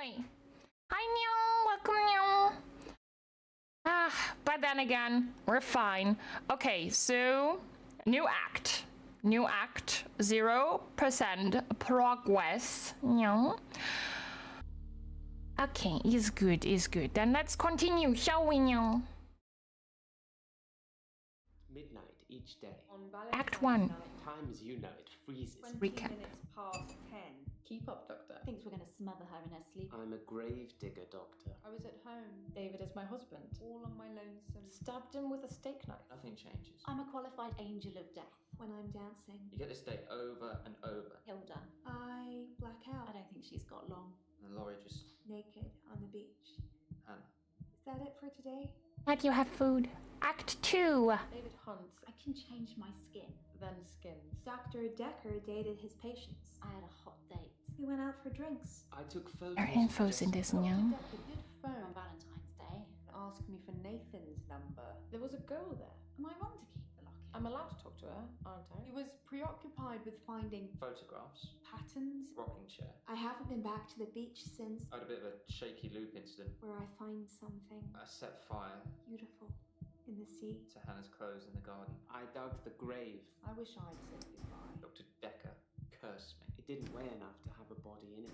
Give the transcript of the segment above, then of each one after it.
Anyway, hi Neil, welcome Neil. But then again, we're fine. Okay, so new act, 0% progress. Neil. Okay, is good. Then let's continue, shall we, Neil? Midnight each day. Act 1. Time as you know it freezes. 20 Recap. minutes past 10. Keep up, Doctor. Thinks we're going to smother her in her sleep. I'm a grave digger, Doctor. I was at home. David is my husband. All on my lonesome. Stabbed him with a steak knife. Nothing changes. I'm a qualified angel of death. When I'm dancing, You get this day over and over. Hilda. I black I out, don't think she's got long. And Laurie just... naked on the beach. Hannah. Is that it for today? Glad you have food. Act 2. David hunts, I can change my skin. then skins. Dr. Dekker dated his patients. I had a hot date. We went out for drinks. I took photos. Our info's in this, Neil. Dekker did phone On Valentine's Day. and ask me for Nathan's number. There was a girl there. Am I wrong to keep the locket? I'm allowed to talk to her, aren't He I? was preoccupied with finding Photographs. patterns. Rocking chair. I haven't been back to the beach since I had a bit of a shaky loop incident. where I find something I set fire beautiful in the sea. to Hannah's clothes in the garden. I dug the grave. I wish I'd said goodbye. Dr. Dekker cursed me. It didn't weigh enough to have a body in it.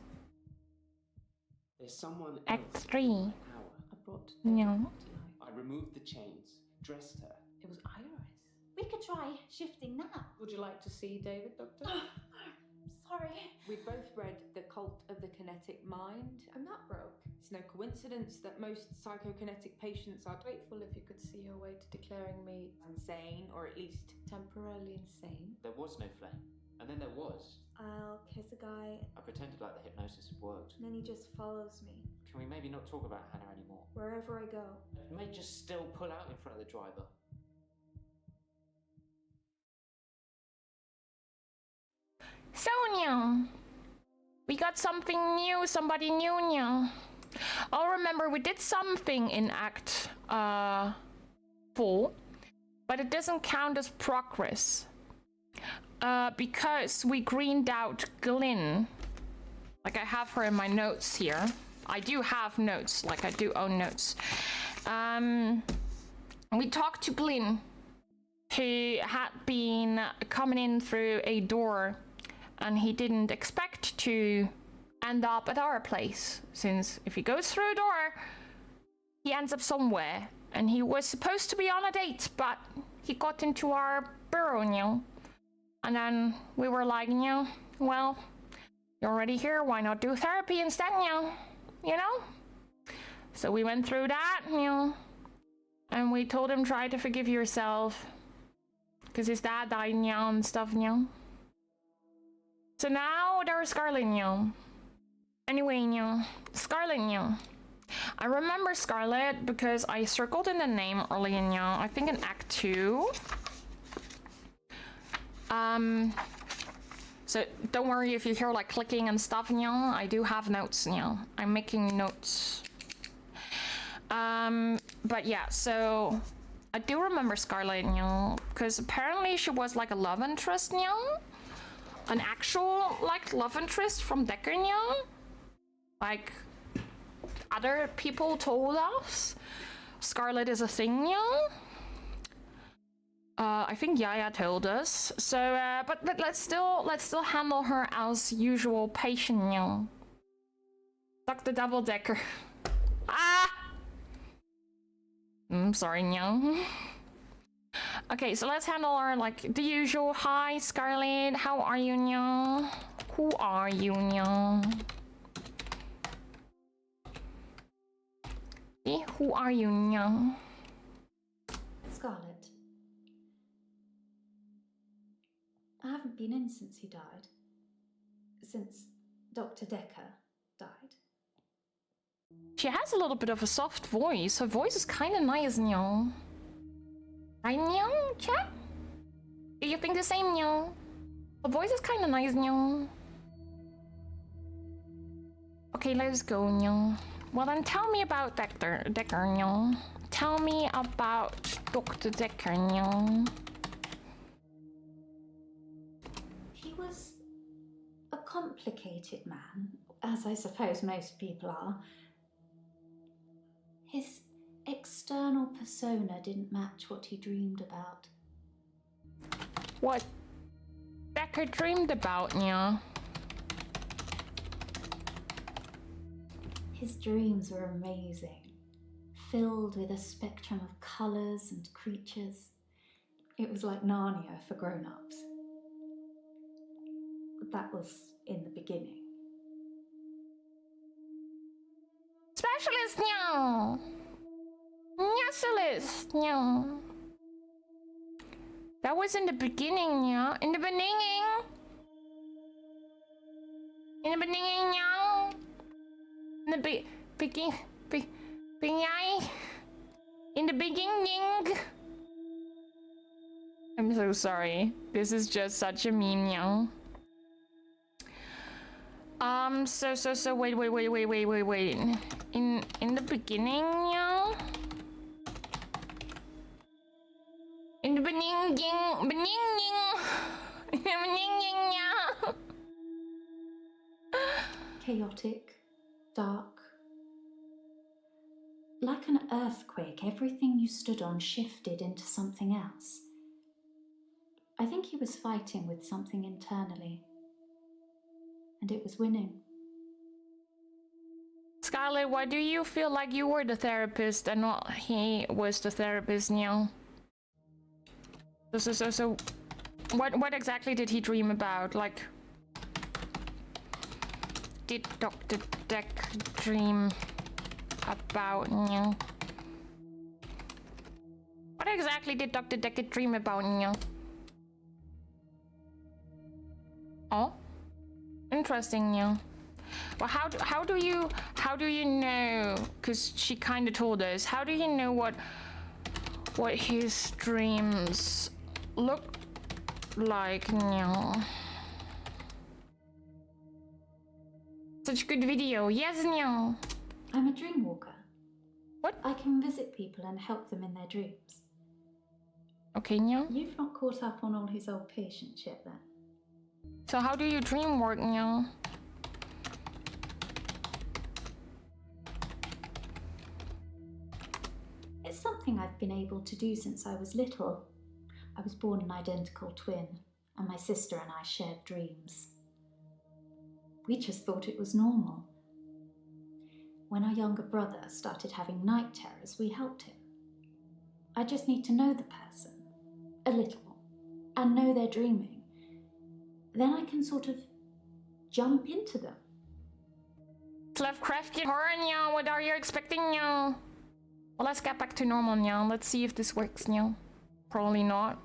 There's someone Act else 3. in my power. I brought Neil. tonight. I removed the chains, dressed her. It was Iris. We could try shifting now. Would you like to see David, Doctor? Sorry. We both read The Cult of the Kinetic Mind. I'm not broke. It's no coincidence that most psychokinetic patients are Grateful if you could see your way to declaring me insane, or at least temporarily insane. There was no flame. And then there was. I'll kiss a guy, I pretended like the hypnosis had worked. and then he just follows me Can we maybe not talk about Hannah anymore? wherever I go. You may just still pull out in front of the driver. So, Neil. We got something new, somebody new, Neil. Oh, remember, we did something in Act 4, but it doesn't count as progress. Because we greened out Glyn. Like, I have her in my notes here. I do have notes, like I do own notes. We talked to Glyn, who had been coming in through a door, and he didn't expect to end up at our place, since if he goes through a door, he ends up somewhere. And he was supposed to be on a date, but he got into our burrow, you know. And then we were like, you know, well, you're already here, why not do therapy instead, you know? So we went through that, you know, and we told him try to forgive yourself, because his dad died, you know, and stuff, you know. So now there's Scarlet, you know. Anyway, you know, Scarlet, you know. I remember Scarlet because I circled in the name early, you know, I think in Act 2. So don't worry if you hear like clicking and stuff, you know. I do have notes, you know. I'm making notes. But yeah, so I do remember Scarlet, you know, because apparently she was like a love interest, you know. An actual like love interest from Dekker, you know. Like other people told us Scarlet is a thing, you know. I think Yaya told us. So, but let's still handle her as usual patient, you know. Dr. Double Dekker. I'm sorry, you know. Okay, so let's handle her like the usual. Hi, Scarlet. How are you, you know? Who are you, you know? Who are you, you know? Scarlet. I haven't been in since he died. Since Dr. Dekker died. She has a little bit of a soft voice. Her voice is kind of nice, Nyo. Right, Nyo? Chat? Do you think the same, Nyo? Her voice is kind of nice, Nyo. Okay, let's go, Nyo. Well, then tell me about Dekker, Nyo. Tell me about Dr. Dekker, Nyo. He was a complicated man. as I suppose most people are, his external persona didn't match what he dreamed about. What Dekker dreamed about, yeah. His dreams were amazing, filled with a spectrum of colours and creatures. It was like Narnia for grown-ups. That was in the beginning. Specialist, no. Specialist, no. That was in the beginning, yeah. In the beginning. In the beginning, yeah. In the beginning. In the beginning. I'm so sorry. This is just such a meme, yeah. So wait. In the beginning, yeah. In the beginning, yeah. Chaotic, dark. Like an earthquake, everything you stood on shifted into something else. I think he was fighting with something internally. And it was winning. Scarlett, why do you feel like you were the therapist and not he was the therapist, Neil? So, what exactly did he dream about? Like, did Dr. Dekker dream about, Neil? What exactly did Dr. Dekker dream about, Neil? Oh? Interesting, yeah. Well, how do you know? Because she kind of told us. How do you know what his dreams look like? Yeah. Such a good video. Yes, yeah. I'm a dream walker. What? I can visit people and help them in their dreams. Okay, yeah. You've not caught up on all his old patients yet, then. So how do you dream work, yeah? It's something I've been able to do since I was little. I was born an identical twin, and my sister and I shared dreams. We just thought it was normal. When our younger brother started having night terrors, we helped him. I just need to know the person, a little, and know they're dreaming. Then I can sort of jump into them. Lovecraftian horror, yeah. What are you expecting, yeah? Well, let's get back to normal, yeah. Let's see if this works, yeah. Probably not.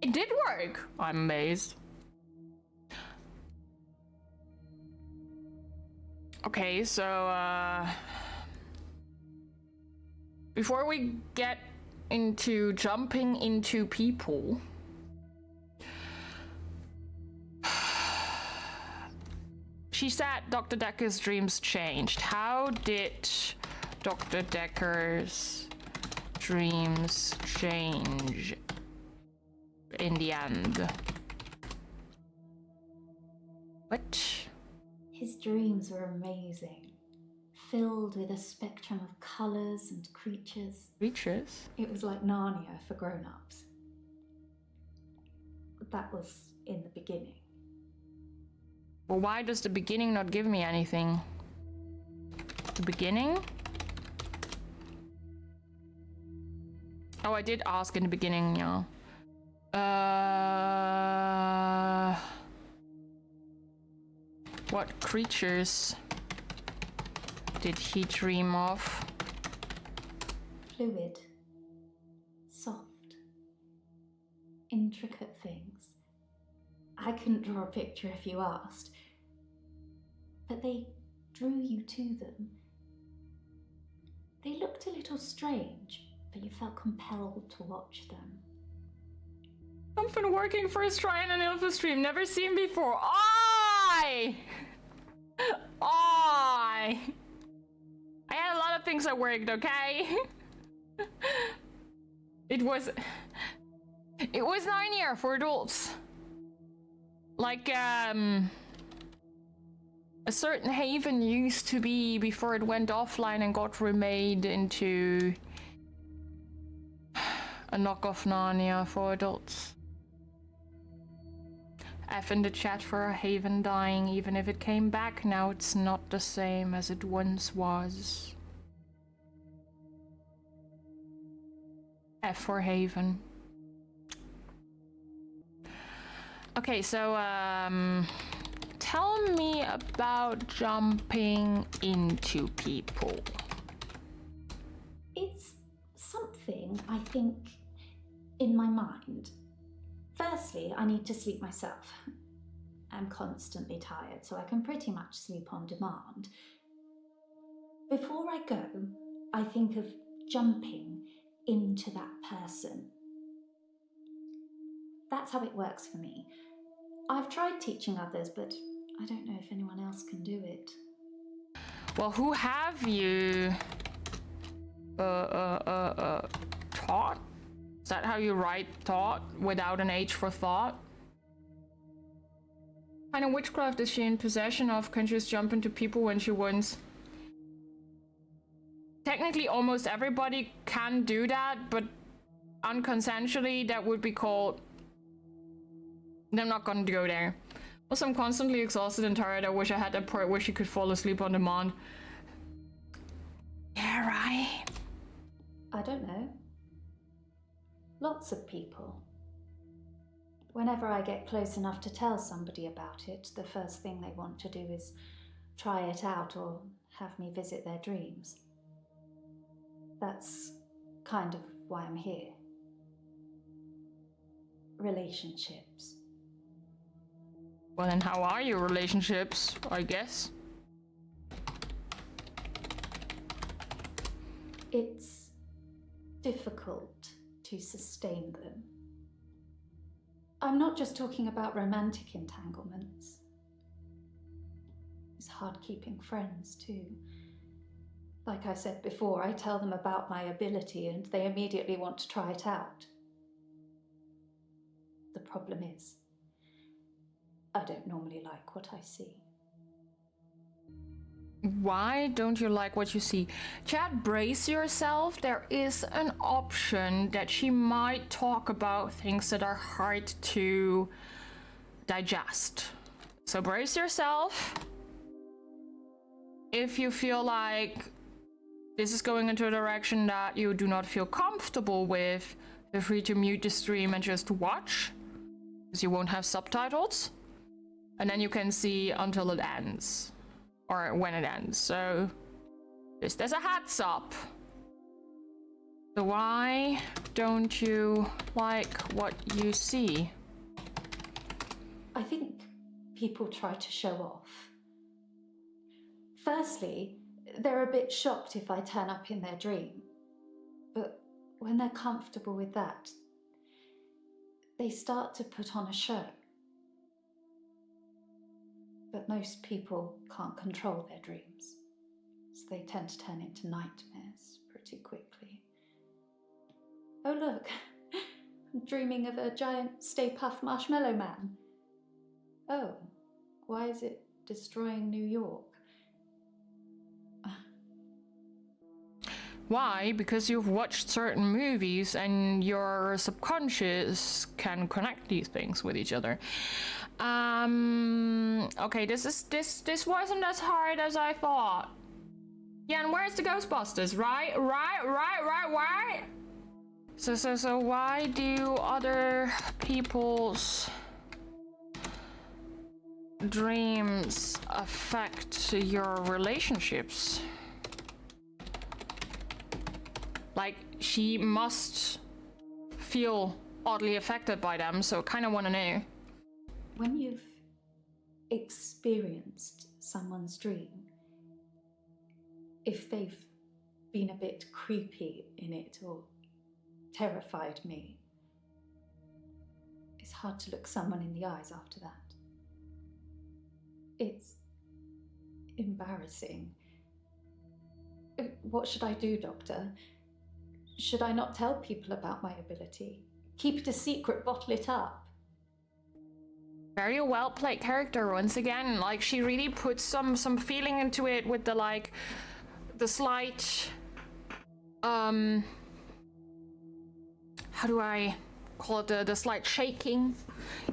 It did work. I'm amazed. Okay, so before we get into jumping into people, she said Dr. Dekker's dreams changed. How did Dr. Dekker's dreams change in the end? What? His dreams were amazing, filled with a spectrum of colours and creatures. Creatures? It was like Narnia for grown-ups. That was in the beginning. Well, why does the beginning not give me anything? The beginning? Oh, I did ask in the beginning, yeah. What creatures did he dream of? Fluid, soft, intricate things. I couldn't draw a picture if you asked, but they drew you to them. They looked a little strange, but you felt compelled to watch them. Something working first try in an Ilfa stream, never seen before. I had a lot of things that worked, okay? It was Narnia for adults. Like, a certain haven used to be before it went offline and got remade into a knockoff Narnia for adults. F in the chat for a haven dying. Even if it came back, now it's not the same as it once was. F for haven. Okay, so tell me about jumping into people. It's something, I think, in my mind. Firstly, I need to sleep myself. I'm constantly tired, so I can pretty much sleep on demand. Before I go, I think of jumping into that person. That's how it works for me. I've tried teaching others, but I don't know if anyone else can do it. Well, who have you taught? Is that how you write thought without an H for thought? What kind of witchcraft is she in possession of? Can she just jump into people when she wants? Technically, almost everybody can do that, but unconsensually, that would be called... I'm not gonna go there. Also, I'm constantly exhausted and tired. I wish I had that part where she could fall asleep on demand. Yeah, right. I don't know. Lots of people. Whenever I get close enough to tell somebody about it, the first thing they want to do is try it out or have me visit their dreams. That's kind of why I'm here. Relationships. Well, and how are your relationships, I guess? It's difficult to sustain them. I'm not just talking about romantic entanglements. It's hard keeping friends, too. Like I said before, I tell them about my ability and they immediately want to try it out. The problem is, I don't normally like what I see. Why don't you like what you see? Chat, brace yourself. There is an option that she might talk about things that are hard to digest. So brace yourself. If you feel like this is going into a direction that you do not feel comfortable with, feel free to mute the stream and just watch, because you won't have subtitles. And then you can see until it ends. Or when it ends, so just as a heads up. So why don't you like what you see? I think people try to show off. Firstly, they're a bit shocked if I turn up in their dream. But when they're comfortable with that, they start to put on a show. But most people can't control their dreams, so they tend to turn into nightmares pretty quickly. Oh look, I'm dreaming of a giant Stay Puft Marshmallow Man. Oh, why is it destroying New York? Why? Because you've watched certain movies and your subconscious can connect these things with each other. Okay, this wasn't as hard as I thought. Yeah, and where's the Ghostbusters? Right. So why do other people's dreams affect your relationships? Like, she must feel oddly affected by them, so kind of want to know. When you've experienced someone's dream, if they've been a bit creepy in it or terrified me, it's hard to look someone in the eyes after that. It's embarrassing. What should I do, Doctor? Should I not tell people about my ability? Keep it a secret, bottle it up? Very well played character once again. Like, she really puts some feeling into it with the, like, the slight, how do I call it, the slight shaking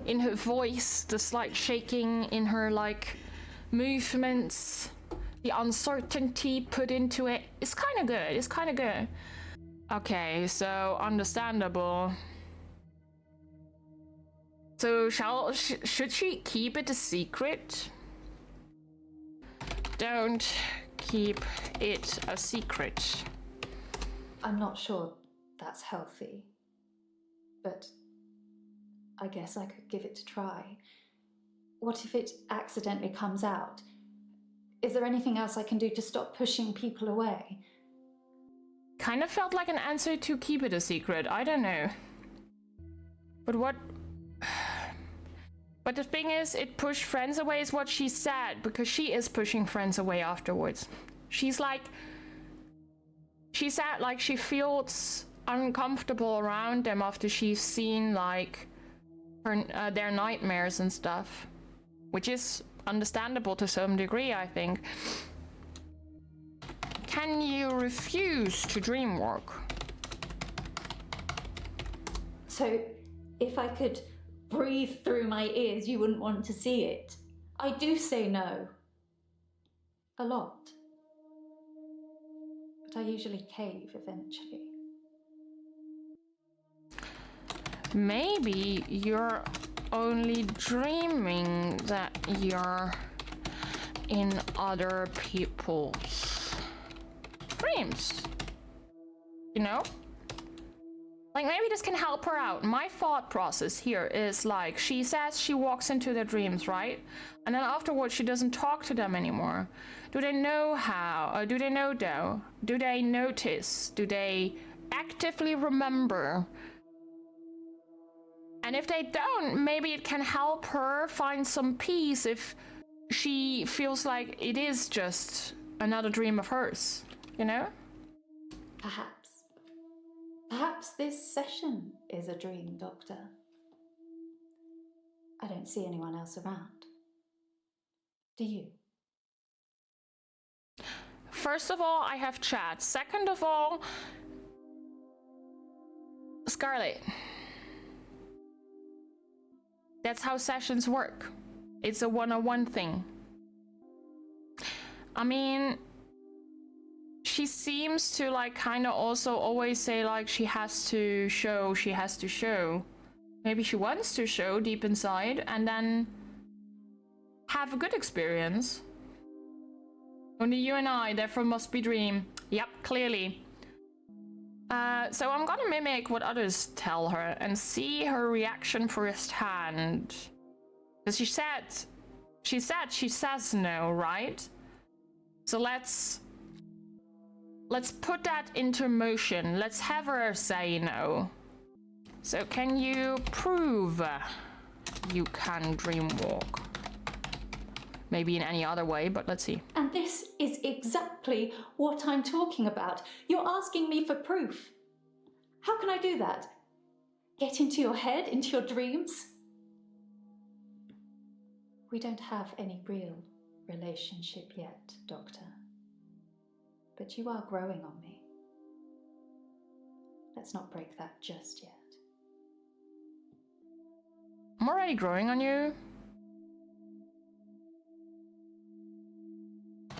in her voice, the slight shaking in her, like, movements, the uncertainty put into it. It's kind of good. It's kind of good. Okay, so understandable. So should she keep it a secret? Don't keep it a secret. I'm not sure that's healthy, but I guess I could give it a try. What if it accidentally comes out? Is there anything else I can do to stop pushing people away? Kind of felt like an answer to keep it a secret. I don't know. But what... But the thing is, it pushed friends away is what she said, because she is pushing friends away afterwards. She's like... She said, like, she feels uncomfortable around them after she's seen, like, her, their nightmares and stuff. Which is understandable to some degree, I think. Can you refuse to dream walk? So, if I could breathe through my ears, you wouldn't want to see it. I do say no. A lot. But I usually cave eventually. Maybe you're only dreaming that you're in other people's dreams. You know? Like, maybe this can help her out. My thought process here is, like, she says she walks into their dreams, right? And then afterwards she doesn't talk to them anymore. Do they know how? Or do they know though? Do they notice? Do they actively remember? And if they don't, maybe it can help her find some peace if she feels like it is just another dream of hers, you know? Perhaps. Perhaps this session is a dream, Doctor. I don't see anyone else around. Do you? First of all, I have chat. Second of all, Scarlet. That's how sessions work. It's a one-on-one thing. I mean, she seems to, like, kind of also always say, like, she has to show. Maybe she wants to show deep inside and then have a good experience. Only you and I, therefore must be dream. Yep, clearly. So I'm gonna mimic what others tell her and see her reaction firsthand. Because she says no, right? So let's put that into motion. Let's have her say no. So can you prove you can dream walk? Maybe in any other way, but let's see. And this is exactly what I'm talking about. You're asking me for proof. How can I do that? Get into your head, into your dreams? We don't have any real relationship yet, Doctor. But you are growing on me. Let's not break that just yet. I'm already growing on you.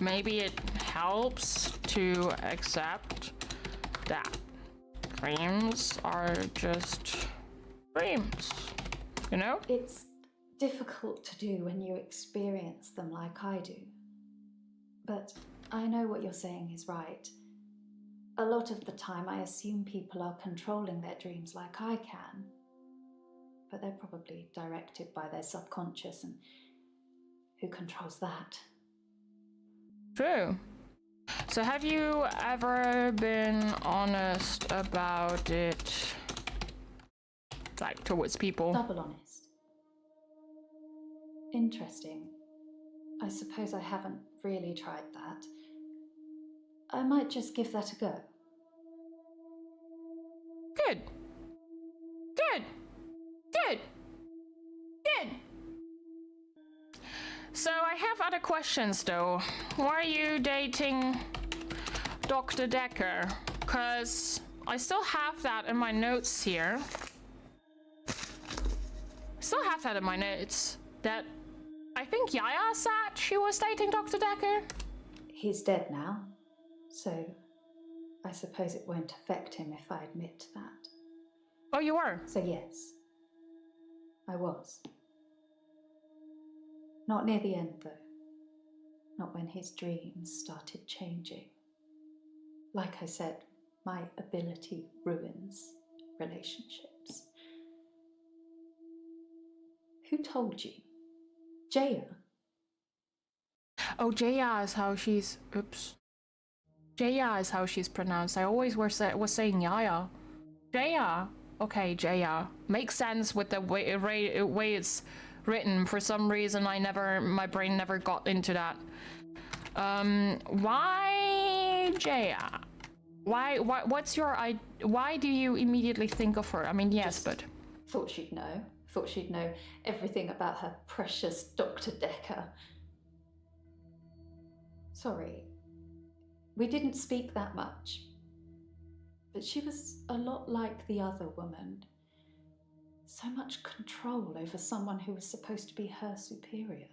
Maybe it helps to accept that dreams are just dreams, you know? It's difficult to do when you experience them like I do. But I know what you're saying is right. A lot of the time I assume people are controlling their dreams like I can. But they're probably directed by their subconscious, and who controls that? True. So have you ever been honest about it? Like, towards people? Double honest. Interesting. I suppose I haven't really tried that. I might just give that a go. Good. Good. Good. Good. questions though. Why are you dating Dr. Dekker? Because I still have that in my notes here. That I think Yaya said she was dating Dr. Dekker. He's dead now, so I suppose it won't affect him if I admit that. Oh, you were? So yes, I was. Not near the end, though. Not when his dreams started changing. Like I said, my ability ruins relationships. Who told you? Jaya? Oh, Jaya is how she's... Oops. Jaya is how she's pronounced. I always was saying Yaya. Jaya. Okay, Jaya. Makes sense with the way it's written. For some reason, my brain never got into that. Why Jaya? What's your... Why do you immediately think of her? I mean, yes, but... Thought she'd know. Thought she'd know everything about her precious Dr. Dekker. Sorry, we didn't speak that much. But she was a lot like the other woman. So much control over someone who was supposed to be her superior.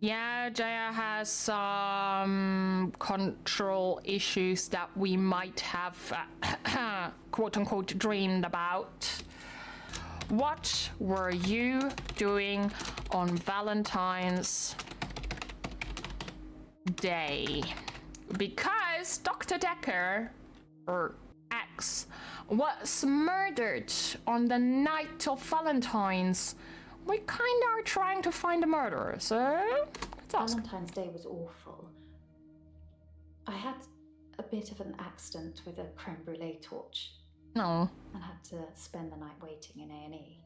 Yeah, Jaya has some control issues that we might have, quote-unquote, dreamed about. What were you doing on Valentine's Day? Because Dr. Dekker, or X, was murdered on the night of Valentine's. We kinda are trying to find the murderer, so let's ask. Valentine's Day was awful. I had a bit of an accident with a creme brulee torch. No. And had to spend the night waiting in A&E.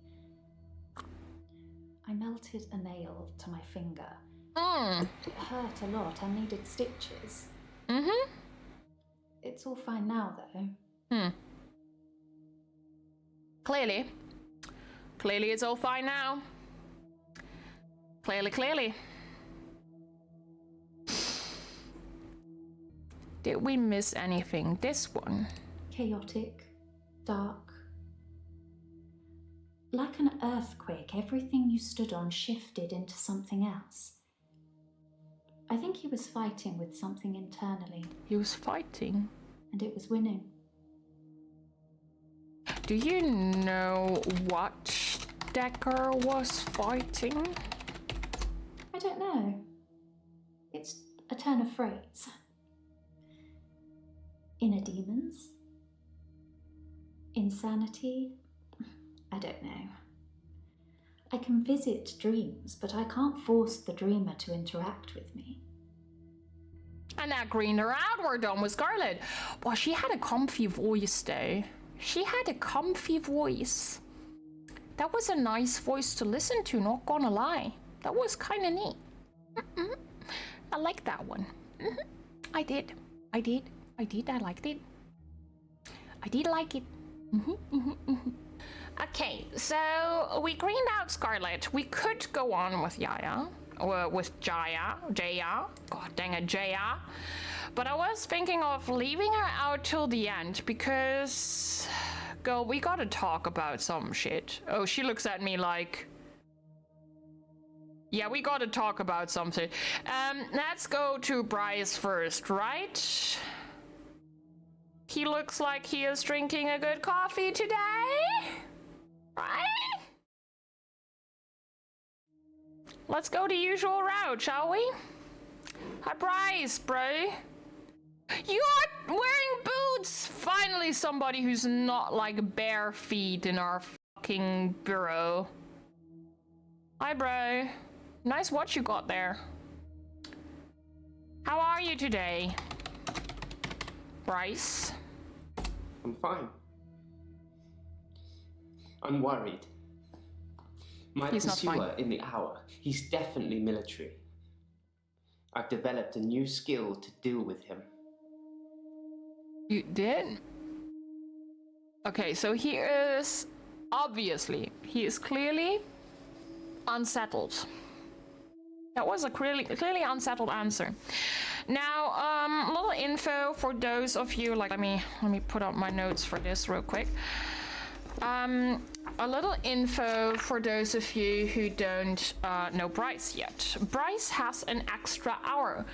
I melted a nail to my finger. It hurt a lot. I needed stitches. Mm-hmm. It's all fine now, though. Clearly it's all fine now. Clearly. Did we miss anything? This one. Chaotic, dark. Like an earthquake, everything you stood on shifted into something else. I think he was fighting with something internally. He was fighting? And it was winning. Do you know what Dekker was fighting? I don't know. It's a turn of phrase. Inner demons? Insanity? I don't know. I can visit dreams, but I can't force the dreamer to interact with me. And that greened her out, we're done with Scarlet. Well, she had a comfy voice though. She had a comfy voice. That was a nice voice to listen to, not gonna lie. That was kind of neat. I like that one. I did. I liked it. I did like it. Okay, so we greened out Scarlet. We could go on with Yaya, or with Jaya. God dang it, Jaya. But I was thinking of leaving her out till the end because, girl, we gotta talk about some shit. Oh, she looks at me like, yeah, we gotta talk about something. Let's go to Bryce first, right? He looks like he is drinking a good coffee today, right? Let's go the usual route, shall we? Hi, Bryce, bro. You are wearing boots! Finally somebody who's not like bare feet in our fucking bureau. Hi, bro. Nice watch you got there. How are you today, Bryce? I'm fine. I'm worried. My He's not fine. pursuer in the hour, he's definitely military. I've developed a new skill to deal with him. You did? Okay, so he is obviously, he is clearly unsettled. That was a clearly unsettled answer. Now, a little info for those of you, like, let me put out my notes for this real quick. A little info for those of you who don't know Bryce yet. Bryce has an extra hour.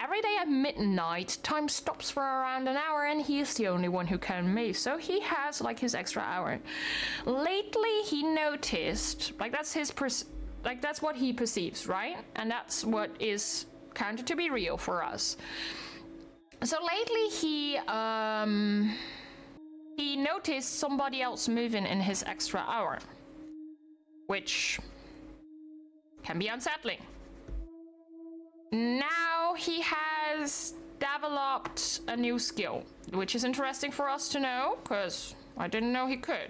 Every day at midnight, time stops for around an hour and he's the only one who can move. So he has like his extra hour. Lately, he noticed, like that's what he perceives, right? And that's what is counted to be real for us. So lately he noticed somebody else moving in his extra hour, which can be unsettling. Now he has developed a new skill, which is interesting for us to know, because I didn't know he could.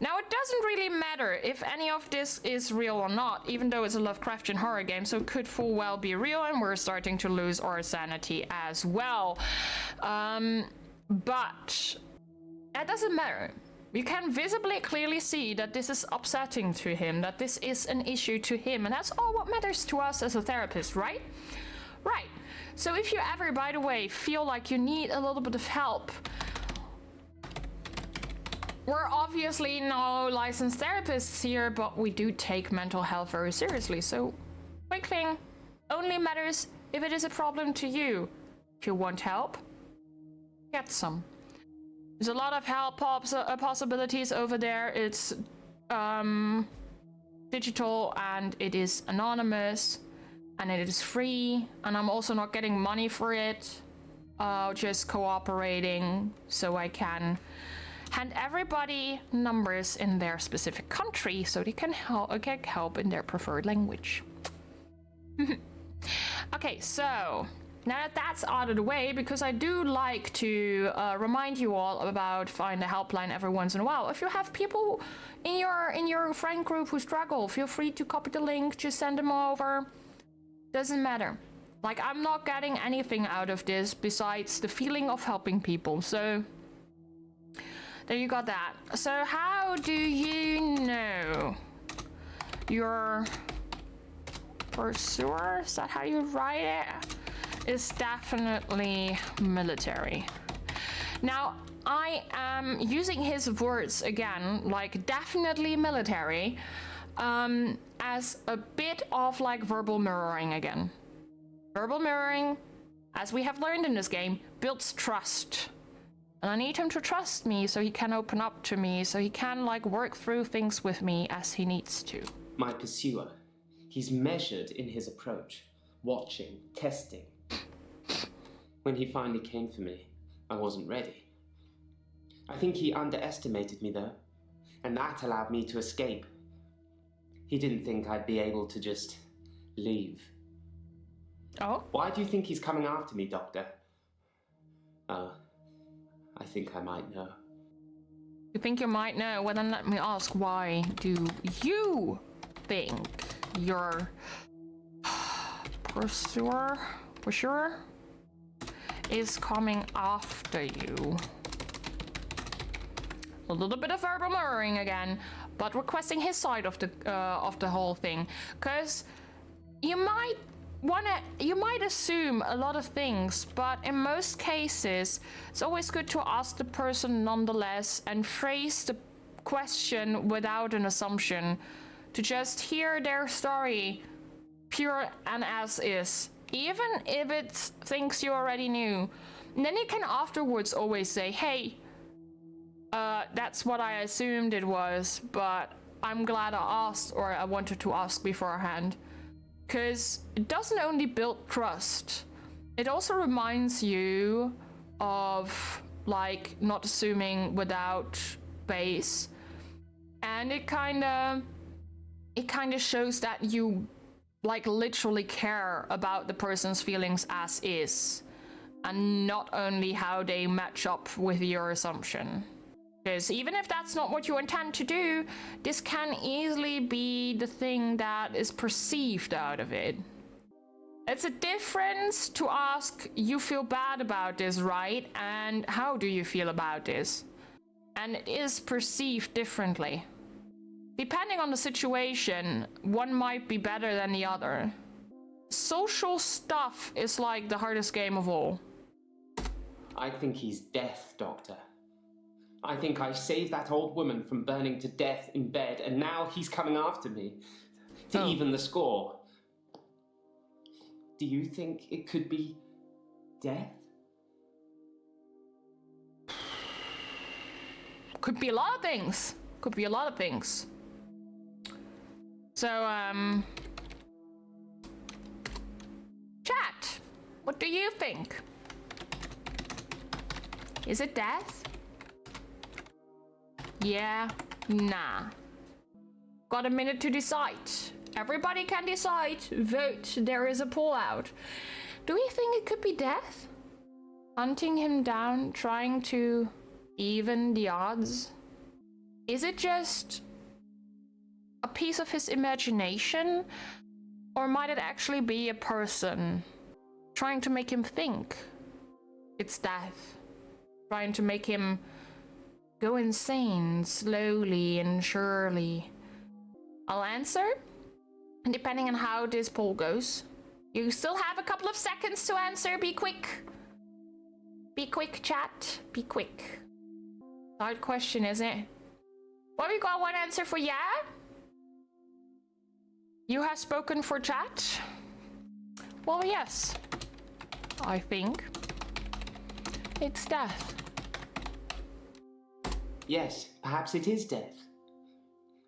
Now, it doesn't really matter if any of this is real or not, even though it's a Lovecraftian horror game, so it could full well be real, and we're starting to lose our sanity as well. But that doesn't matter. You can visibly clearly see that this is upsetting to him, that this is an issue to him, and that's all what matters to us as a therapist, right? Right. So if you ever, by the way, feel like you need a little bit of help, we're obviously no licensed therapists here, but we do take mental health very seriously. So, quick thing, only matters if it is a problem to you. If you want help, get some. There's a lot of help possibilities over there. It's digital and it is anonymous and it is free. And I'm also not getting money for it. Just cooperating so I can hand everybody numbers in their specific country so they can get help in their preferred language. Okay, so now that that's out of the way, because I do like to remind you all about find a helpline every once in a while. If you have people in your friend group who struggle, feel free to copy the link, just send them over. Doesn't matter. Like, I'm not getting anything out of this besides the feeling of helping people. So there you got that. So how do you know your pursuer, is that how you write it, is definitely military? Now, I am using his words again, like definitely military, as a bit of like verbal mirroring again. Verbal mirroring, as we have learned in this game, builds trust. And I need him to trust me so he can open up to me, so he can like work through things with me as he needs to. My pursuer, he's measured in his approach, watching, testing. When he finally came for me, I wasn't ready. I think he underestimated me though, and that allowed me to escape. He didn't think I'd be able to just leave. Oh? Why do you think he's coming after me, Doctor? I think I might know. You think you might know? Well, then let me ask, why do you think your pursuer is coming after you? A little bit of verbal mirroring again, but requesting his side of the whole thing, because you might assume a lot of things, but in most cases, it's always good to ask the person nonetheless and phrase the question without an assumption, to just hear their story pure and as is, even if it's things you already knew. And then you can afterwards always say, hey, that's what I assumed it was, but I'm glad I asked, or I wanted to ask beforehand. Because it doesn't only build trust, it also reminds you of like not assuming without base, and it kind of shows that you like literally care about the person's feelings as is, and not only how they match up with your assumption. Because even if that's not what you intend to do, this can easily be the thing that is perceived out of it. It's a difference to ask, you feel bad about this, right? And how do you feel about this? And it is perceived differently. depending on the situation, one might be better than the other. Social stuff is like the hardest game of all. I think he's death, Doctor. I think I saved that old woman from burning to death in bed, and now he's coming after me to even the score. Do you think it could be death? Could be a lot of things. Could be a lot of things. So, chat, what do you think? Is it death? Yeah, nah. Got a minute to decide. Everybody can decide. Vote. There is a poll out. Do we think it could be death? Hunting him down, trying to even the odds? Is it just a piece of his imagination? Or might it actually be a person trying to make him think it's death? Trying to make him go insane slowly and surely. I'll answer, and depending on how this poll goes. You still have a couple of seconds to answer. Be quick. Be quick, chat. Be quick. Hard question, isn't it? Well, we got one answer for yeah. You have spoken for chat. Well, yes. I think it's death. Yes, perhaps it is death.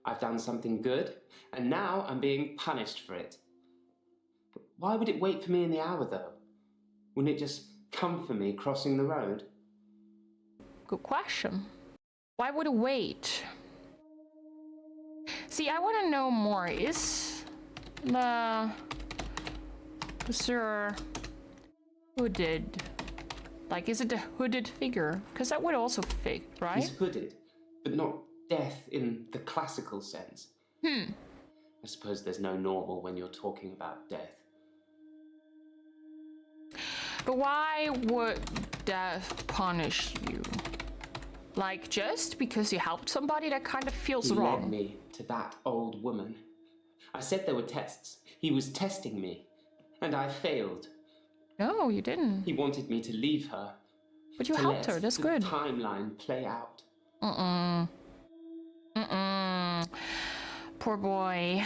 I've done something good, and now I'm being punished for it. But why would it wait for me in the hour, though? Wouldn't it just come for me crossing the road? Good question. Why would it wait? See, I want to know more. Is Sir hooded? Like, is it a hooded figure? Because that would also fit, right? He's hooded, but not death in the classical sense. I suppose there's no normal when you're talking about death. But why would death punish you? Like, just because you helped somebody? That kind of feels He wrong. led me to that old woman. I said there were tests. He was testing me, and I failed. No, you didn't. He wanted me to leave her. But you helped her, that's good. The timeline play out. Poor boy.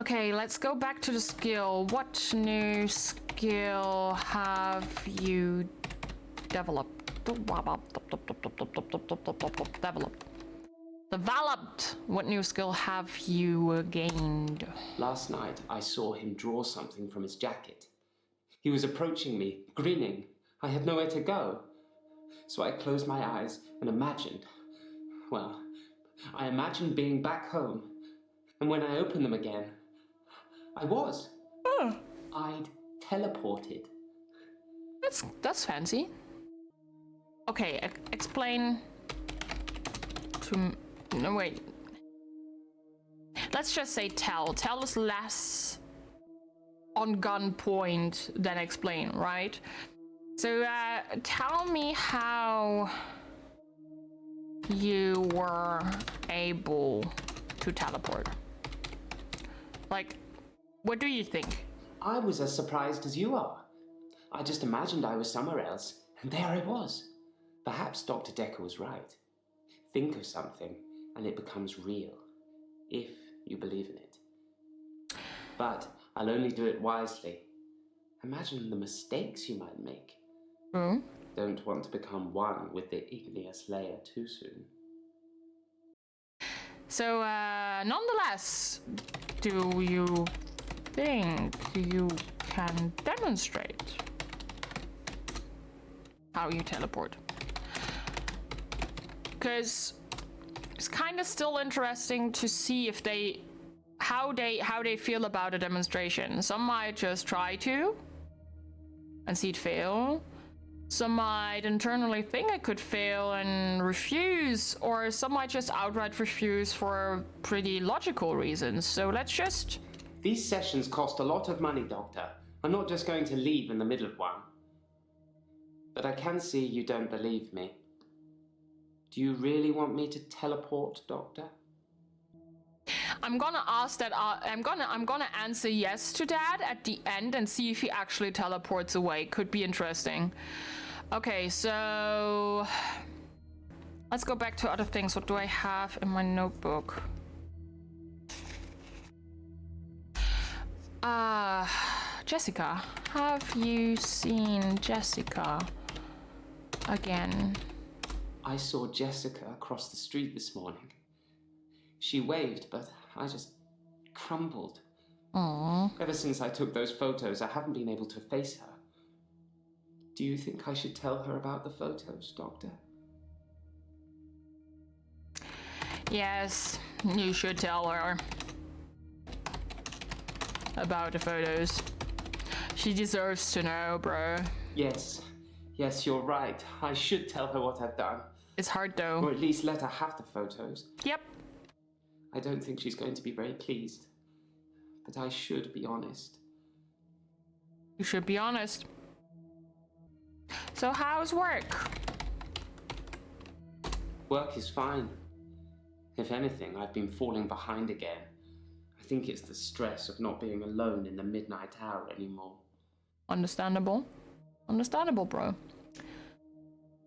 Okay, let's go back to the skill. What new skill have you developed? Developed. What new skill have you gained? Last night, I saw him draw something from his jacket. He was approaching me, grinning. I had nowhere to go. So I closed my eyes and imagined. Well, I imagined being back home. And when I opened them again, I was. I'd teleported. That's fancy. Okay, explain to... No, wait. Let's just say tell. Tell is less on gun point than explain, right? So, tell me how you were able to teleport. Like, what do you think? I was as surprised as you are. I just imagined I was somewhere else, and there I was. Perhaps Dr. Dekker was right. Think of something, and it becomes real, if you believe in it. But I'll only do it wisely. Imagine the mistakes you might make. Don't want to become one with the igneous layer too soon. So, nonetheless, do you think you can demonstrate how you teleport? Because it's kind of still interesting to see if how they feel about a demonstration. Some might just try to and see it fail. Some might internally think it could fail and refuse, or some might just outright refuse for pretty logical reasons. So let's just... These sessions cost a lot of money, Doctor. I'm not just going to leave in the middle of one. But I can see you don't believe me. Do you really want me to teleport, Doctor? I'm gonna ask that. I'm gonna answer yes to that at the end and see if he actually teleports away. Could be interesting. Okay, so let's go back to other things. What do I have in my notebook? Jessica. Have you seen Jessica again? I saw Jessica across the street this morning. She waved, but I just crumbled. Aww. Ever since I took those photos, I haven't been able to face her. Do you think I should tell her about the photos, Doctor? Yes, you should tell her about the photos. She deserves to know, bro. Yes, you're right. I should tell her what I've done. It's hard though. Or at least let her have the photos. Yep. I don't think she's going to be very pleased. But I should be honest. You should be honest. So how's work? Work is fine. If anything, I've been falling behind again. I think it's the stress of not being alone in the midnight hour anymore. Understandable. Understandable, bro.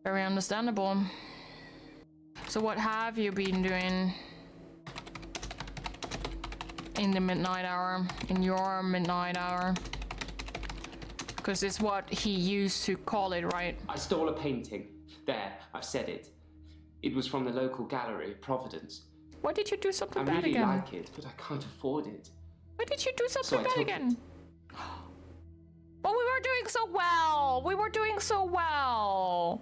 Very understandable. So what have you been doing in the midnight hour? In your midnight hour? Because it's what he used to call it, right? I stole a painting. There, I've said it. It was from the local gallery, Providence. Why did you do something I bad really again? like it, but I can't afford it. Why did you do So something I bad took again? But we were doing so well. We were doing so well.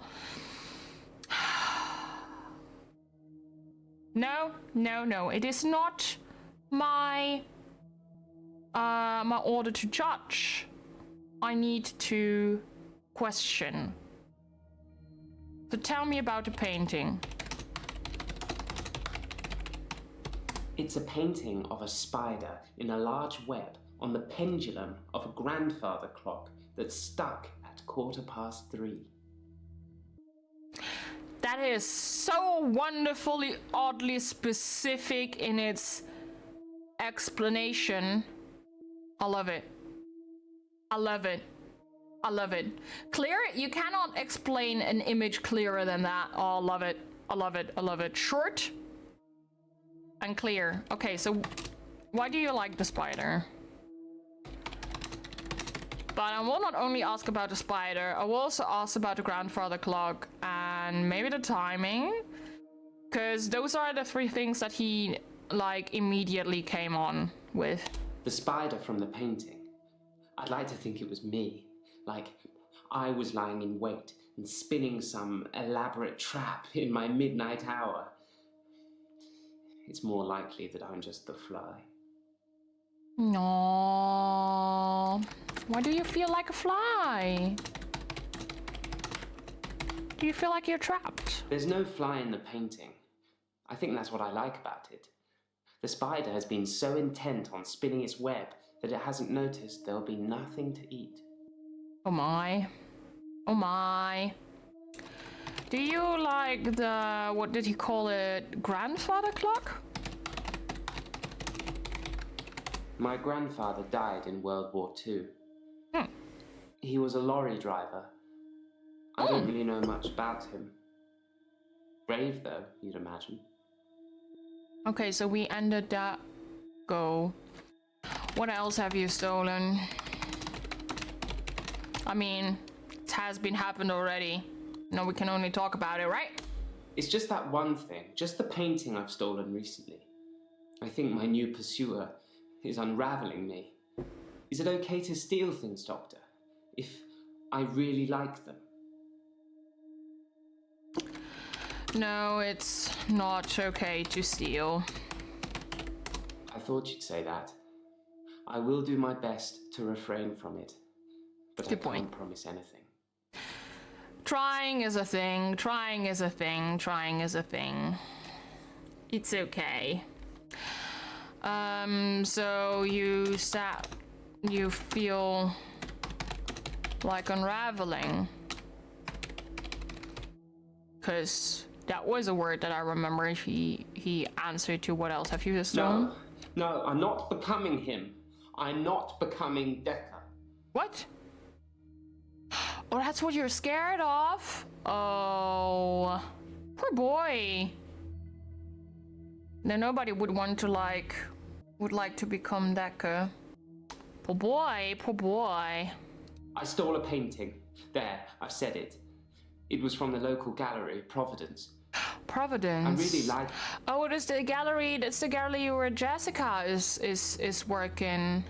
No. It is not my my order to judge. I need to question. So tell me about the painting. It's a painting of a spider in a large web on the pendulum of a grandfather clock that's stuck at 3:15. That is so wonderfully, oddly specific in its explanation. I love it. I love it. I love it. Clear? You cannot explain an image clearer than that. Oh, I love it. I love it. I love it. Short and clear. Okay, so why do you like the spider? But I will not only ask about the spider, I will also ask about the grandfather clock and maybe the timing. Because those are the three things that he, like, immediately came on with. The spider from the painting. I'd like to think it was me. Like, I was lying in wait and spinning some elaborate trap in my midnight hour. It's more likely that I'm just the fly. No. Why do you feel like a fly? Do you feel like you're trapped? There's no fly in the painting. I think that's what I like about it. The spider has been so intent on spinning its web that it hasn't noticed there'll be nothing to eat. Oh my. Oh my. Do you like the, what did he call it, grandfather clock? My grandfather died in World War II. Hmm. He was a lorry driver. I don't really know much about him. Brave, though, you'd imagine. Okay, so we ended that go. What else have you stolen? I mean, it has been happened already. No, we can only talk about it, right? It's just that one thing, just the painting I've stolen recently. I think my new pursuer is unraveling me. Is it okay to steal things, Doctor? If I really like them? No, it's not okay to steal. I thought you'd say that. I will do my best to refrain from it. But Good I point. can't promise anything. Trying is a thing, trying is a thing, trying is a thing. It's okay. So you feel like unraveling. 'Cause That was a word that I remember. He answered to what else? Have you a stone? No, I'm not becoming him. I'm not becoming Dekker. What? Oh, that's what you're scared of? Oh, poor boy. Then nobody would want to would like to become Dekker. Poor boy, poor boy. I stole a painting. There, I've said it. It was from the local gallery, Providence. Providence. I really like. Oh, it is the gallery. That's the gallery where Jessica is working.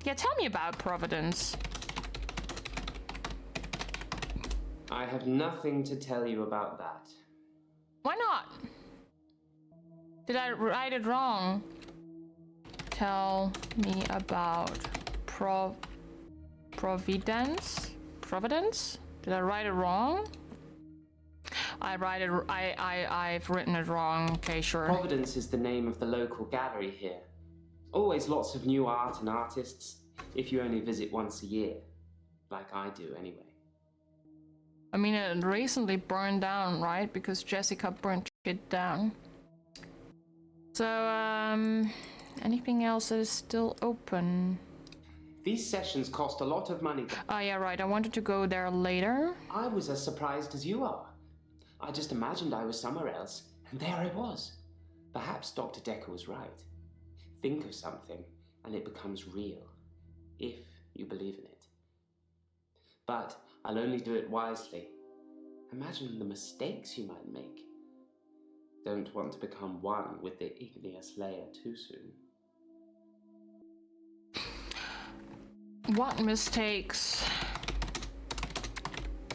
Yeah, tell me about Providence. I have nothing to tell you about that. Why not? Did I write it wrong? Tell me about Providence? Providence? Did I write it wrong? I've written it wrong. Okay, sure. Providence is the name of the local gallery here. Always lots of new art and artists, if you only visit once a year. Like I do, anyway. I mean, it recently burned down, right? Because Jessica burnt it down. So, anything else that is still open? These sessions cost a lot of money. Oh, yeah, right. I wanted to go there later. I was as surprised as you are. I just imagined I was somewhere else, and there I was. Perhaps Dr. Dekker was right. Think of something, and it becomes real, if you believe in it. But I'll only do it wisely. Imagine the mistakes you might make. Don't want to become one with the igneous layer too soon. What mistakes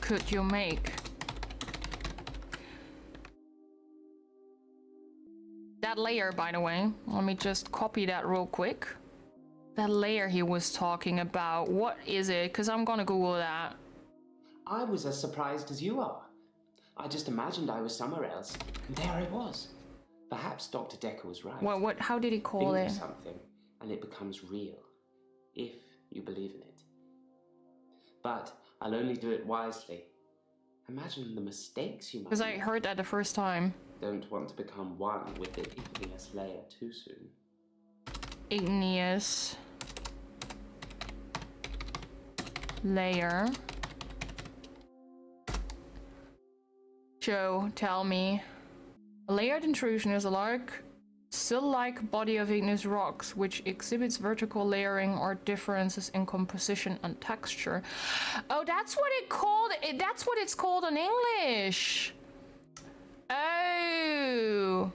could you make? That layer, by the way, let me just copy that real quick. That layer he was talking about, what is it? Because I'm gonna Google that. I was as surprised as you are. I just imagined I was somewhere else, and there I was. Perhaps Dr. Dekker was right. Well, what? How did he call Think it? of something, and it becomes real, if you believe in it. But I'll only do it wisely. Imagine the mistakes you might Because I make. heard that the first time. Don't want to become one with the igneous layer too soon. Igneous layer. Joe, tell me. A layered intrusion is a sill-like body of igneous rocks which exhibits vertical layering or differences in composition and texture. Oh, that's what that's what it's called in English. Oh.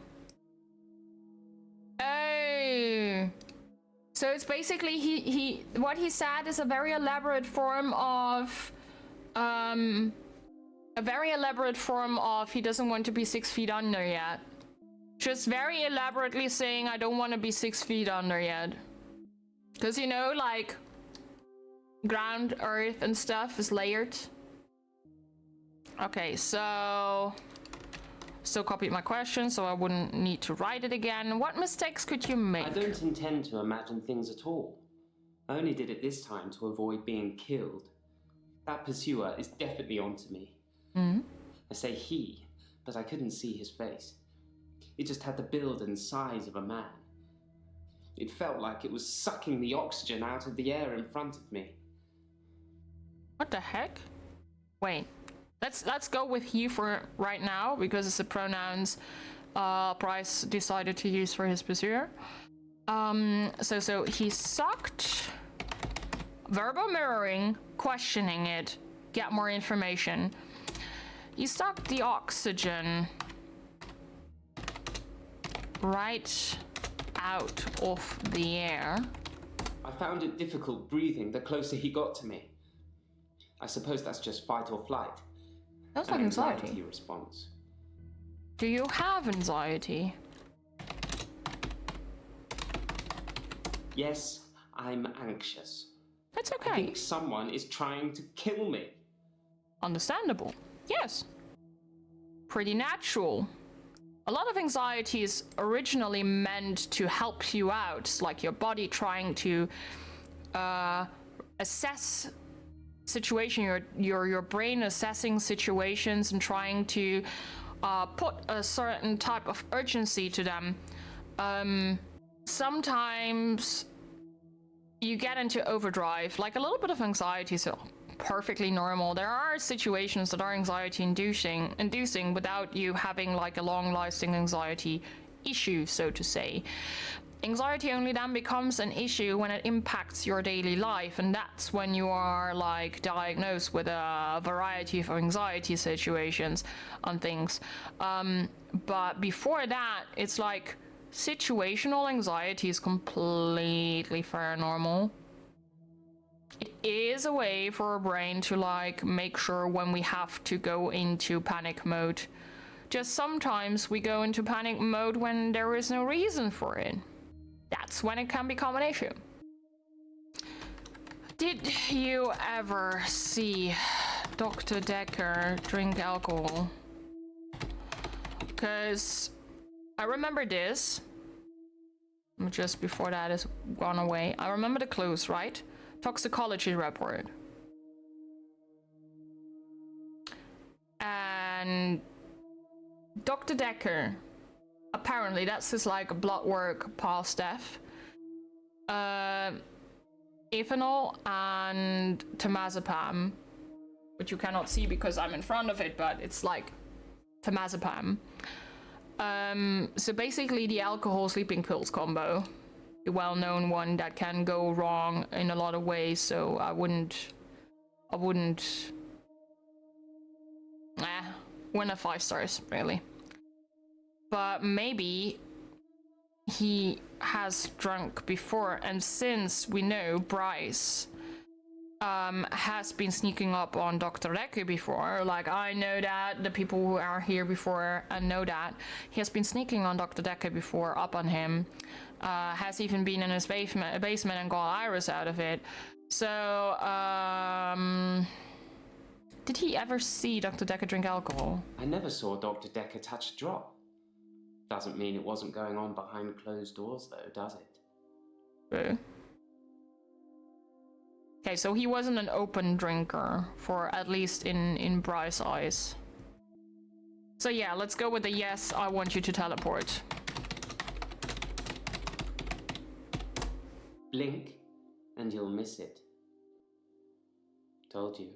Oh. So it's basically he what he said is a very elaborate form of he doesn't want to be 6 feet under yet. Just very elaborately saying I don't want to be 6 feet under yet. Because you know, like ground, earth and stuff is layered. Okay, so still copied my question so I wouldn't need to write it again. What mistakes could you make? I don't intend to imagine things at all. I only did it this time to avoid being killed. That pursuer is definitely onto me. Mm-hmm. I say he, but I couldn't see his face. It just had the build and size of a man. It felt like it was sucking the oxygen out of the air in front of me. What the heck? Wait, let's go with he for right now because it's the pronouns Price decided to use for his pursuer. So he sucked. Verbal mirroring, questioning it, get more information. He sucked the oxygen right out of the air. I found it difficult breathing the closer he got to me. I suppose that's just fight or flight. That's An like anxiety. response. Do you have anxiety? Yes, I'm anxious. That's I okay. think someone is trying to kill me. Understandable. Yes. Pretty natural. A lot of anxiety is originally meant to help you out. It's like your body trying to assess situation, your brain assessing situations and trying to put a certain type of urgency to them. Sometimes you get into overdrive, like a little bit of anxiety, so perfectly normal. There are situations that are anxiety inducing without you having like a long-lasting anxiety issue, so to say. Anxiety only then becomes an issue when it impacts your daily life, and that's when you are like diagnosed with a variety of anxiety situations and things. But before that, it's like situational anxiety is completely paranormal. It is a way for our brain to like make sure when we have to go into panic mode. Just sometimes we go into panic mode when there is no reason for it. That's when it can become an issue. Did you ever see Dr. Dekker drink alcohol? Because I remember this. Just before that is gone away. I remember the clues, right? Toxicology report. And Dr. Dekker, apparently that's his like blood work past death. Ethanol and temazepam, which you cannot see because I'm in front of it, but it's like temazepam. So basically the alcohol sleeping pills combo, the well-known one that can go wrong in a lot of ways. So I wouldn't win a 5 stars really. But maybe he has drunk before, and since we know Bryce has been sneaking up on Dr. Dekker before, like I know that, the people who are here before know that, he has been sneaking on Dr. Dekker before, up on him, has even been in his basement and got Iris out of it. So, did he ever see Dr. Dekker drink alcohol? I never saw Dr. Dekker touch a drop. Doesn't mean it wasn't going on behind closed doors, though, does it? True. Okay, so he wasn't an open drinker, for at least in Bryce's eyes. So yeah, let's go with the yes, I want you to teleport. Blink, and you'll miss it. Told you.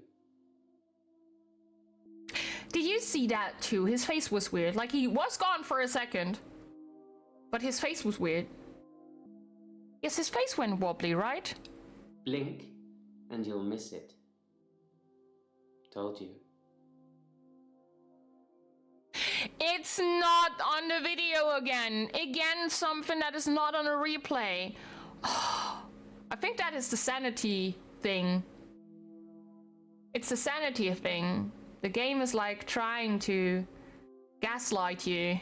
Did you see that too? His face was weird. Like he was gone for a second, but his face was weird. Yes, his face went wobbly, right? Blink, and you'll miss it. Told you. It's not on the video again. Again, something that is not on a replay. I think that is the sanity thing. It's the sanity thing. The game is like trying to gaslight you.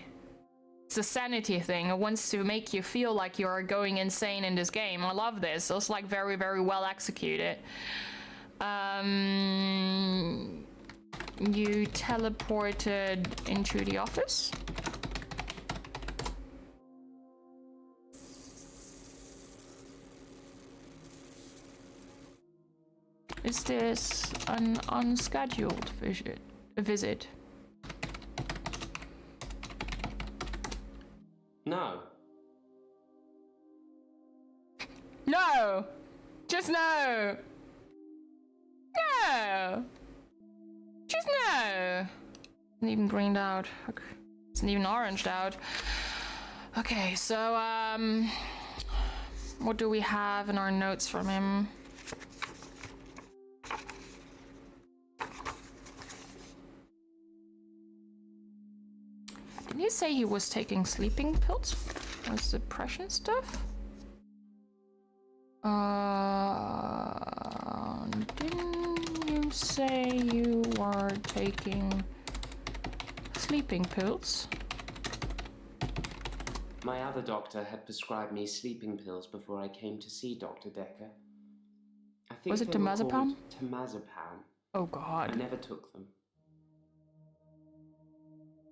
It's a sanity thing. It wants to make you feel like you're going insane in this game. I love this. It's like very, very well executed. You teleported into the office? Is this an unscheduled visit? No. No! Just no! No! Just no! It's even greened out. It's even oranged out. Okay, so, what do we have in our notes from him? Didn't you say he was taking sleeping pills? Was depression stuff? Didn't you say you were taking sleeping pills? My other doctor had prescribed me sleeping pills before I came to see Dr. Dekker. I think Was it they were temazepam? called temazepam. Oh god. I never took them.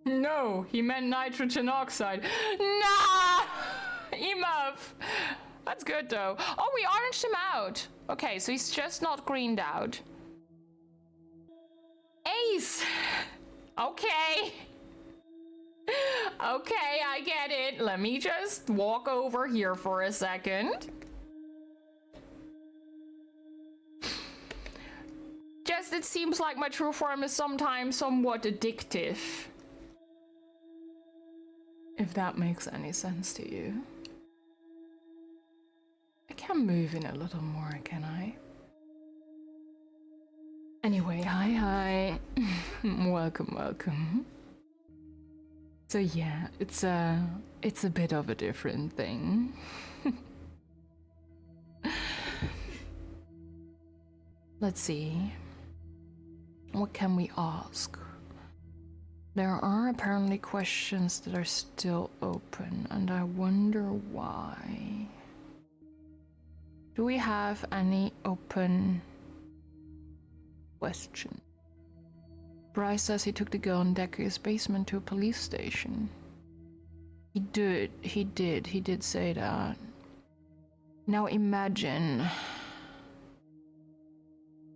No, he meant nitrogen oxide. Nah! Emav! That's good though. Oh, we oranged him out. Okay, so he's just not greened out. Ace! Okay. Okay, I get it. Let me just walk over here for a second. Just, it seems like my true form is sometimes somewhat addictive. If that makes any sense to you. I can move in a little more, can I? Anyway, hi. Welcome. So yeah, it's a bit of a different thing. Let's see. What can we ask? There are apparently questions that are still open, and I wonder why. Do we have any open questions? Bryce says he took the girl in Dekker's basement to a police station. He did say that. Now imagine,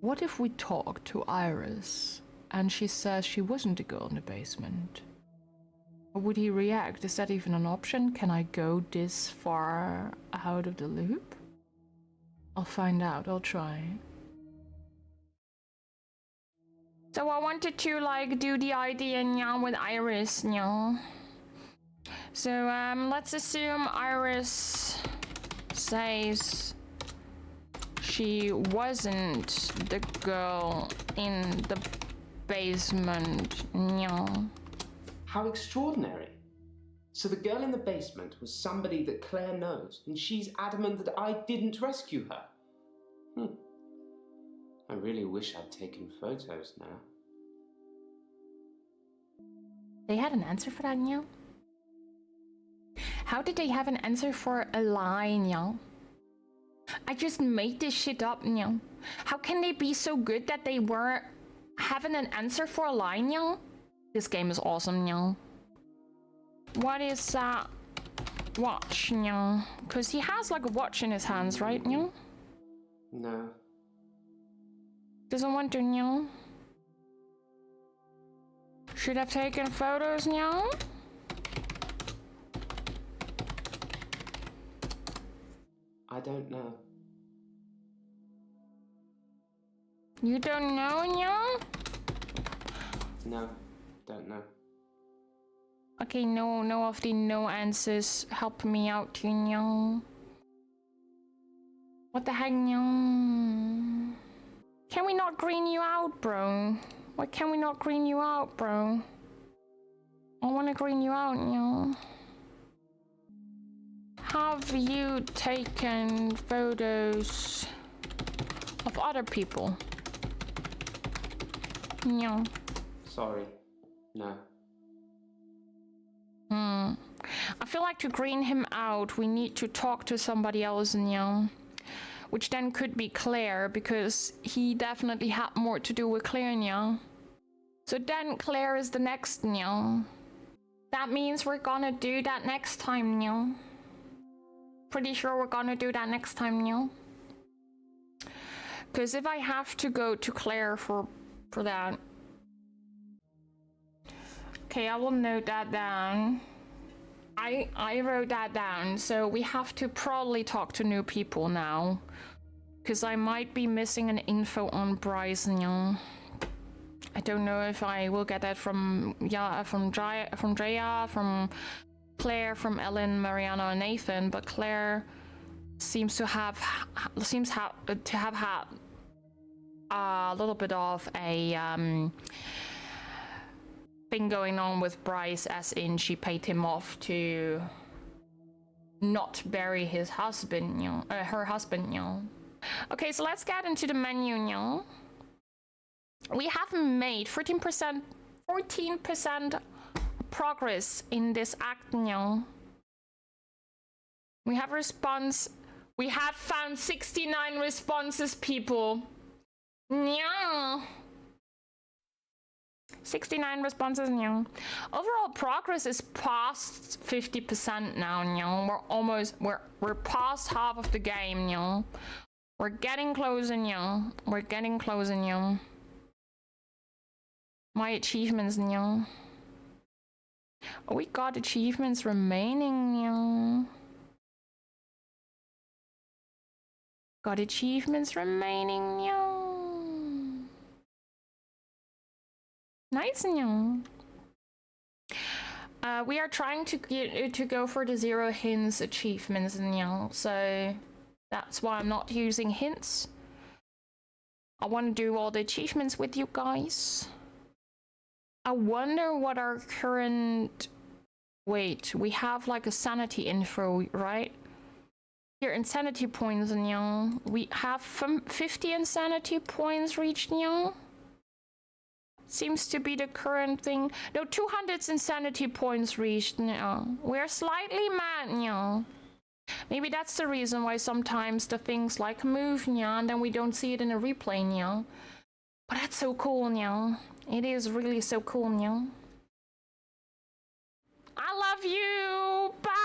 what if we talk to Iris and she says she wasn't the girl in the basement? How would he react? Is that even an option? Can I go this far out of the loop? I'll find out, I'll try. So I wanted to like do the idea now with Iris now. So let's assume Iris says she wasn't the girl in the basement. No. How extraordinary. So the girl in the basement was somebody that Claire knows, and she's adamant that I didn't rescue her. I really wish I'd taken photos now. They had an answer for that, Nyao? How did they have an answer for a lie, Nyao? I just made this shit up, Nyao. How can they be so good that they were having an answer for a lie, Nyao? This game is awesome, Nyao. What is that watch, Nyao? Because he has like a watch in his hands, right, Nyao? No. Doesn't want to, Nyao. Should have taken photos, Nyao? I don't know. You don't know, Nyao? No, don't know. Okay, no of the no answers help me out, Nyao. What the heck, Nyao? Can we not green you out, bro? Why can we not green you out, bro? I want to green you out, Nyao. Have you taken photos of other people? No. Sorry. No. I feel like to green him out, we need to talk to somebody else, Nyao. Which then could be Claire, because he definitely had more to do with Claire, Nyao. So then Claire is the next, Nyao. That means we're gonna do that next time, Nyao. Pretty sure we're gonna do that next time, Nyao. Because if I have to go to Claire for that. Okay, I will note that down. I wrote that down, so we have to probably talk to new people now. Because I might be missing an info on Bryce, Nyao. I don't know if I will get that from Drea, from Claire, from Ellen, Mariana, and Nathan, but Claire seems to have had a little bit of a thing going on with Bryce, as in she paid him off to not bury his husband, her husband, Okay, so let's get into the menu, We have made 14% progress in this act, We have found 69 responses, people. 69 responses, Overall progress is past 50% now, We're past half of the game, We're getting closer, We're getting closer, My achievements, Oh, we got achievements remaining, yeah. Got achievements remaining, yeah. Nice, yeah. We are trying to go for the 0 hints achievements, yeah. So that's why I'm not using hints. I want to do all the achievements with you guys. I wonder what our current... Wait, we have like a sanity info, right? Here, insanity points, yeah. We have 50 insanity points reached, yeah. Seems to be the current thing. No, 200 insanity points reached, yeah. We're slightly mad, yeah. Maybe that's the reason why sometimes the things like move, yeah, and then we don't see it in a replay, yeah. But that's so cool, yeah. It is really so cool, yeah. I love you. Bye.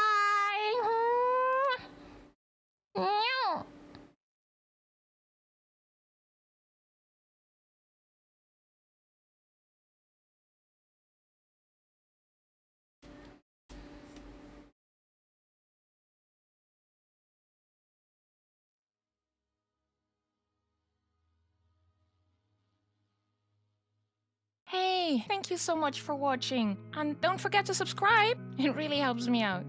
Hey, thank you so much for watching. And don't forget to subscribe. It really helps me out.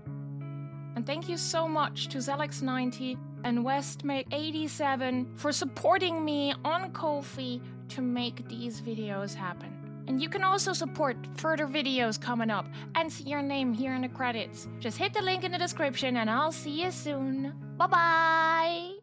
And thank you so much to Zelex90 and Westmake87 for supporting me on Ko-fi to make these videos happen. And you can also support further videos coming up and see your name here in the credits. Just hit the link in the description and I'll see you soon. Bye-bye!